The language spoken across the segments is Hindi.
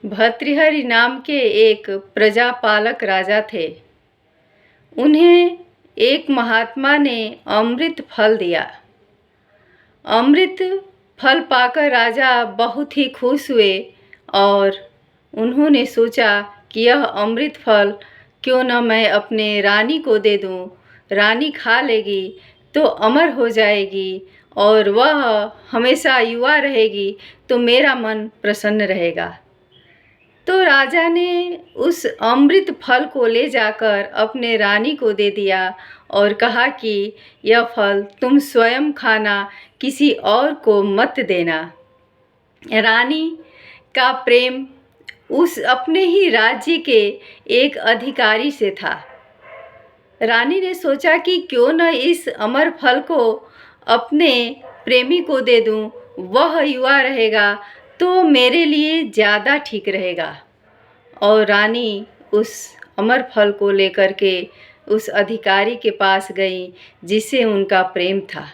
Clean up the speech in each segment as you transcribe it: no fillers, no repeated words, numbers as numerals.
भर्तृहरि नाम के एक प्रजापालक राजा थे। उन्हें एक महात्मा ने अमृत फल दिया। अमृत फल पाकर राजा बहुत ही खुश हुए और उन्होंने सोचा कि यह अमृत फल क्यों न मैं अपने रानी को दे दूं। रानी खा लेगी तो अमर हो जाएगी और वह हमेशा युवा रहेगी तो मेरा मन प्रसन्न रहेगा। तो राजा ने उस अमृत फल को ले जाकर अपने रानी को दे दिया और कहा कि यह फल तुम स्वयं खाना, किसी और को मत देना। रानी का प्रेम उस अपने ही राज्य के एक अधिकारी से था। रानी ने सोचा कि क्यों न इस अमर फल को अपने प्रेमी को दे दूं, वह युवा रहेगा तो मेरे लिए ज़्यादा ठीक रहेगा। और रानी उस अमर फल को लेकर के उस अधिकारी के पास गई जिससे उनका प्रेम था।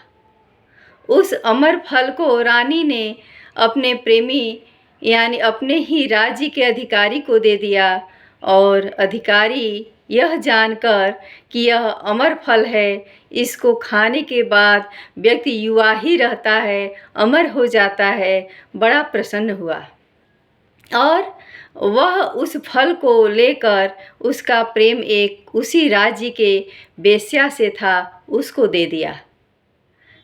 उस अमर फल को रानी ने अपने प्रेमी यानी अपने ही राज्य के अधिकारी को दे दिया और अधिकारी यह जानकर कि यह अमर फल है, इसको खाने के बाद व्यक्ति युवा ही रहता है, अमर हो जाता है, बड़ा प्रसन्न हुआ और वह उस फल को लेकर उसका प्रेम एक उसी राज्य के वेश्या से था, उसको दे दिया।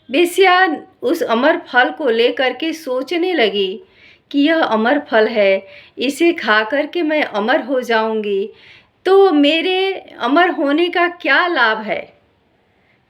वेश्या उस अमर फल को लेकर के सोचने लगी कि यह अमर फल है, इसे खा कर के मैं अमर हो जाऊंगी तो मेरे अमर होने का क्या लाभ है।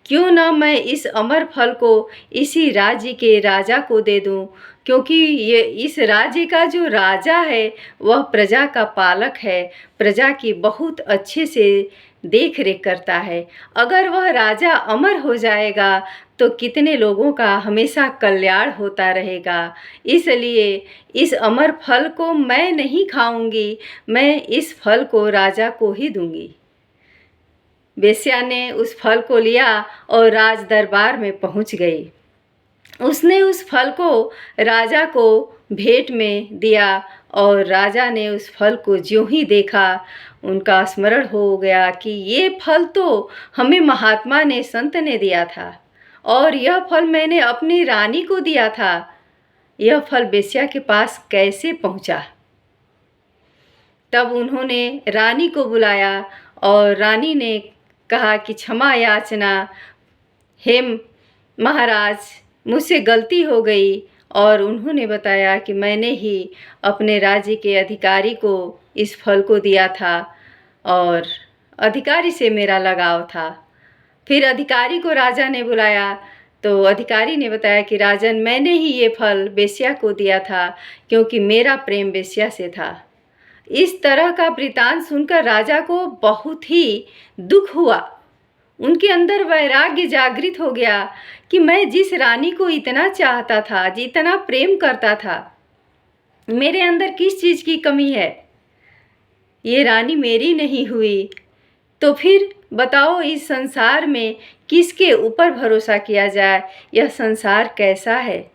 क्यों न मैं इस अमर फल को इसी राज्य के राजा को दे दूं, क्योंकि ये इस राज्य का जो राजा है वह प्रजा का पालक है, प्रजा की बहुत अच्छे से देख रेख करता है। अगर वह राजा अमर हो जाएगा तो कितने लोगों का हमेशा कल्याण होता रहेगा। इसलिए इस अमर फल को मैं नहीं खाऊंगी, मैं इस फल को राजा को ही दूंगी। वेश्या ने उस फल को लिया और राज दरबार में पहुंच गई। उसने उस फल को राजा को भेंट में दिया और राजा ने उस फल को ज्यों ही देखा उनका स्मरण हो गया कि ये फल तो हमें महात्मा ने, संत ने दिया था और यह फल मैंने अपनी रानी को दिया था। यह फल वेश्या के पास कैसे पहुंचा। तब उन्होंने रानी को बुलाया और रानी ने कहा कि क्षमा याचना, हे महाराज, मुझसे गलती हो गई। और उन्होंने बताया कि मैंने ही अपने राज्य के अधिकारी को इस फल को दिया था और अधिकारी से मेरा लगाव था। फिर अधिकारी को राजा ने बुलाया तो अधिकारी ने बताया कि राजन, मैंने ही ये फल वेश्या को दिया था क्योंकि मेरा प्रेम वेश्या से था। इस तरह का वृतांत सुनकर राजा को बहुत ही दुख हुआ। उनके अंदर वैराग्य जागृत हो गया कि मैं जिस रानी को इतना चाहता था, जितना प्रेम करता था, मेरे अंदर किस चीज़ की कमी है। ये रानी मेरी नहीं हुई तो फिर बताओ इस संसार में किसके ऊपर भरोसा किया जाए, यह संसार कैसा है।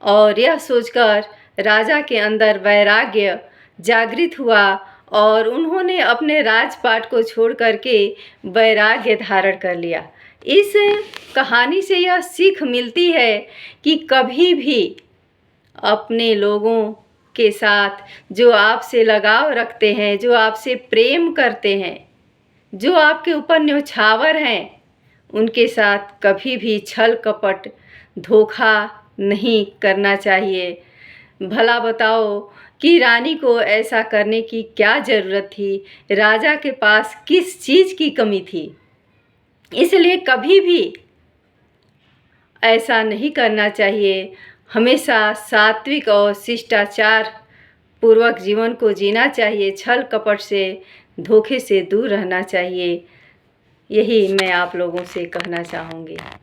और यह सोचकर राजा के अंदर वैराग्य जागृत हुआ और उन्होंने अपने राजपाट को छोड़ करके वैराग्य धारण कर लिया। इस कहानी से यह सीख मिलती है कि कभी भी अपने लोगों के साथ जो आपसे लगाव रखते हैं, जो आपसे प्रेम करते हैं, जो आपके ऊपर न्योछावर हैं, उनके साथ कभी भी छल कपट धोखा नहीं करना चाहिए। भला बताओ कि रानी को ऐसा करने की क्या ज़रूरत थी, राजा के पास किस चीज़ की कमी थी। इसलिए कभी भी ऐसा नहीं करना चाहिए। हमेशा सात्विक और शिष्टाचार पूर्वक जीवन को जीना चाहिए, छल कपट से, धोखे से दूर रहना चाहिए। यही मैं आप लोगों से कहना चाहूँगी।